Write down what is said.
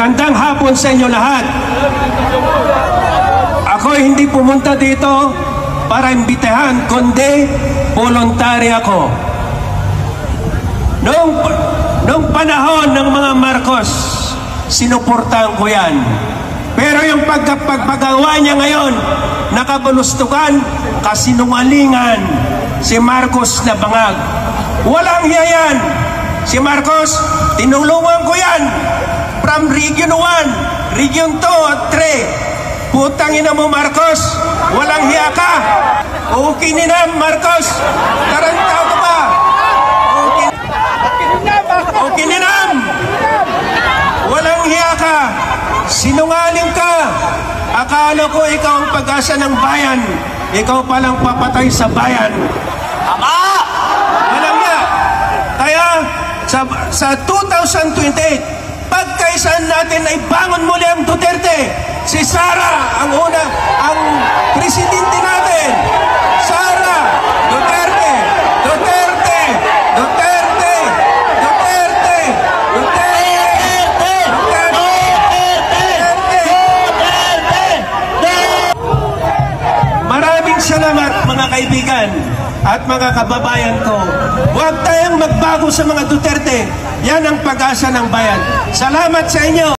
Magandang hapon sa inyo lahat. Ako hindi pumunta dito para imbitahan, kundi voluntary ako. Noong panahon ng mga Marcos, sinuportahan ko yan. Pero yung pagpagawa niya ngayon, nakabulustukan, kasinungalingan, si Marcos na bangag. Walang hiya yan. Si Marcos, tinulungan ko yan. From Region 1, Region 2 at 3. Putang ina mo, Marcos. Walang hiya ka. Ukininam, Marcos. Tarantado ka ba? Ukininam. Walang hiya ka. Sinungaling ka. Akala ko ikaw ang pag-asa ng bayan. Ikaw palang papatay sa bayan. Tama! Walang hiya. Kaya sa 2028, pagkaisan natin ay bangon muli ang Duterte. Si Sara ang presidente natin. Sara Duterte. Duterte. Duterte. Duterte. Duterte. Maraming salamat mga kaibigan at mga kababayan ko. Huwag tayong magbago sa mga Duterte. Yan ang pag-asa ng bayan. Salamat sa inyo.